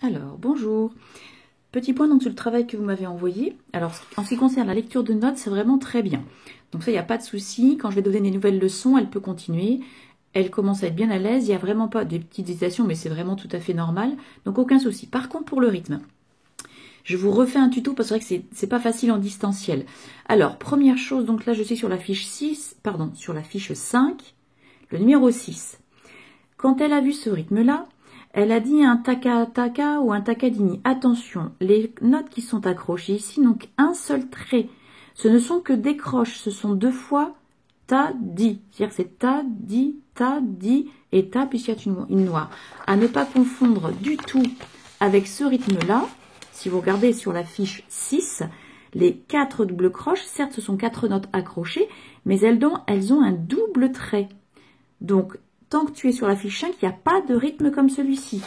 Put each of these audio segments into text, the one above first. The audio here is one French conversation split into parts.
Alors, bonjour. Petit point donc sur le travail que vous m'avez envoyé. Alors, en ce qui concerne la lecture de notes, c'est vraiment très bien. Donc ça, il n'y a pas de souci. Quand je vais donner des nouvelles leçons, elle peut continuer. Elle commence à être bien à l'aise. Il n'y a vraiment pas de petites hésitations, mais c'est vraiment tout à fait normal. Donc, aucun souci. Par contre, pour le rythme, je vous refais un tuto parce que c'est vrai que c'est pas facile en distanciel. Alors, première chose, donc là, je suis sur la fiche 6, pardon, sur la fiche 5, le numéro 6. Quand elle a vu ce rythme-là, elle a dit un taka-taka ou un takadimi. Attention, les notes qui sont accrochées ici n'ont qu'un seul trait. Ce ne sont que des croches, ce sont deux fois ta-di. C'est-à-dire que c'est ta-di et ta puisqu'il y a une noire. À ne pas confondre du tout avec ce rythme-là. Si vous regardez sur la fiche 6, les 4 doubles croches, certes ce sont 4 notes accrochées, mais elles ont un double trait. Donc, tant que tu es sur la fiche 5, il n'y a pas de rythme comme celui-ci.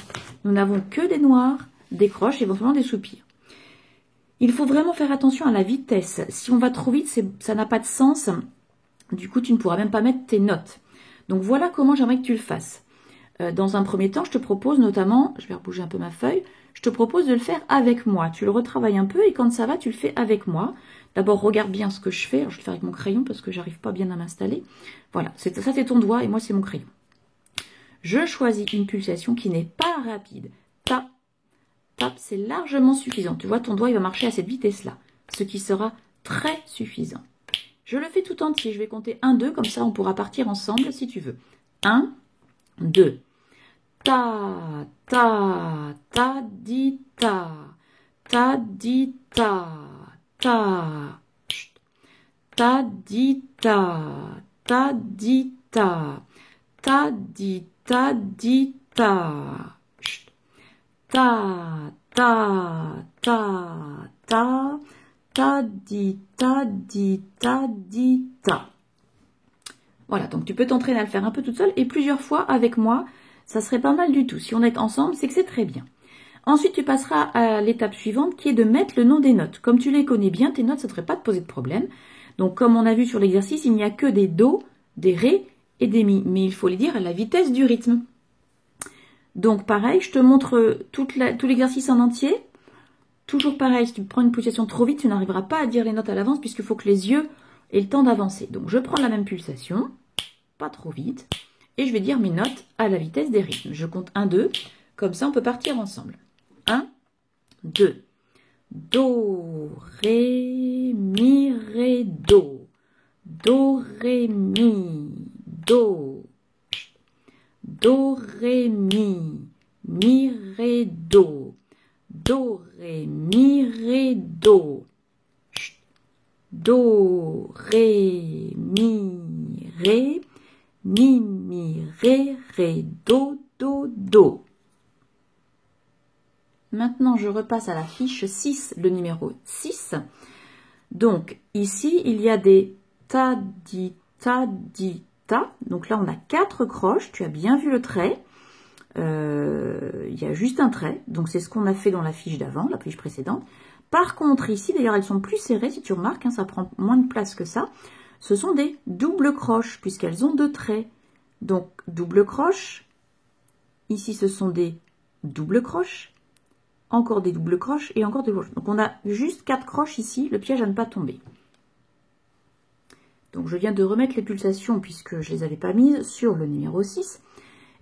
Nous n'avons que des noirs, des croches, éventuellement des soupirs. Il faut vraiment faire attention à la vitesse. Si on va trop vite, ça n'a pas de sens. Du coup, tu ne pourras même pas mettre tes notes. Donc, voilà comment j'aimerais que tu le fasses. Dans un premier temps, je te propose notamment, je vais rebouger un peu ma feuille, je te propose de le faire avec moi. Tu le retravailles un peu et quand ça va, tu le fais avec moi. D'abord, regarde bien ce que je fais. Alors, je vais le faire avec mon crayon parce que j'arrive pas bien à m'installer. Voilà, ça c'est ton doigt et moi c'est mon crayon. Je choisis une pulsation qui n'est pas rapide. Tap, tap, c'est largement suffisant. Tu vois, ton doigt il va marcher à cette vitesse-là, ce qui sera très suffisant. Je le fais tout entier. Je vais compter 1, 2, comme ça on pourra partir ensemble si tu veux. 1, 2. Ta, ta, ta, di, ta, di, ta, ta, ta, di, ta, di, ta, di, di, ta, ta, di, di, ta. Voilà, donc tu peux t'entraîner à le faire un peu toute seule et plusieurs fois avec moi. Ça serait pas mal du tout. Si on est ensemble, c'est que c'est très bien. Ensuite, tu passeras à l'étape suivante qui est de mettre le nom des notes. Comme tu les connais bien, tes notes, ça ne devrait pas te poser de problème. Donc, comme on a vu sur l'exercice, il n'y a que des do, des ré et des mi. Mais il faut les dire à la vitesse du rythme. Donc, pareil, je te montre tout l'exercice en entier. Toujours pareil, si tu prends une pulsation trop vite, tu n'arriveras pas à dire les notes à l'avance puisqu'il faut que les yeux aient le temps d'avancer. Donc, je prends la même pulsation, pas trop vite. Et je vais dire mes notes à la vitesse des rythmes. Je compte 1, 2. Comme ça, on peut partir ensemble. 1, 2. Do, ré, mi, ré, do. Do, ré, mi, do. Do, ré, mi, ré, do. Do, ré, mi, ré, do. Do, ré, mi, ré. Mi, mi, ré, ré, do, do, do. Maintenant, je repasse à la fiche 6, le numéro 6. Donc, ici, il y a des ta, di, ta, di, ta. Donc là, on a 4 croches. Tu as bien vu le trait. Il y a juste un trait. Donc, c'est ce qu'on a fait dans la fiche d'avant, la fiche précédente. Par contre, ici, d'ailleurs, elles sont plus serrées. Si tu remarques, hein, ça prend moins de place que ça. Ce sont des doubles croches, puisqu'elles ont 2 traits. Donc, double croche. Ici, ce sont des doubles croches. Encore des doubles croches et encore des doubles croches. Donc, on a juste 4 croches ici. Le piège à ne pas tomber. Donc, je viens de remettre les pulsations, puisque je ne les avais pas mises, sur le numéro 6.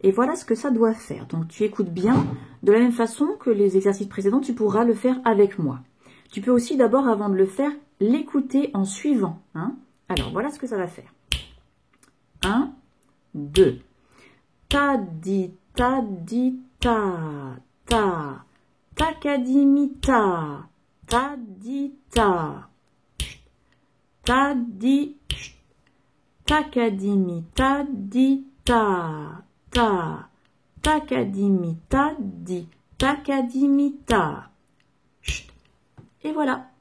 Et voilà ce que ça doit faire. Donc, tu écoutes bien. De la même façon que les exercices précédents, tu pourras le faire avec moi. Tu peux aussi, d'abord, avant de le faire, l'écouter en suivant. Hein. Alors, voilà ce que ça va faire. 1, 2. Ta, di, ta, di, ta, ta. Takadimi, ta, di, ta. Ta, di, takadimi, ta, di, ta, ta. Takadimi, ta, di, takadimi, ta. Et voilà.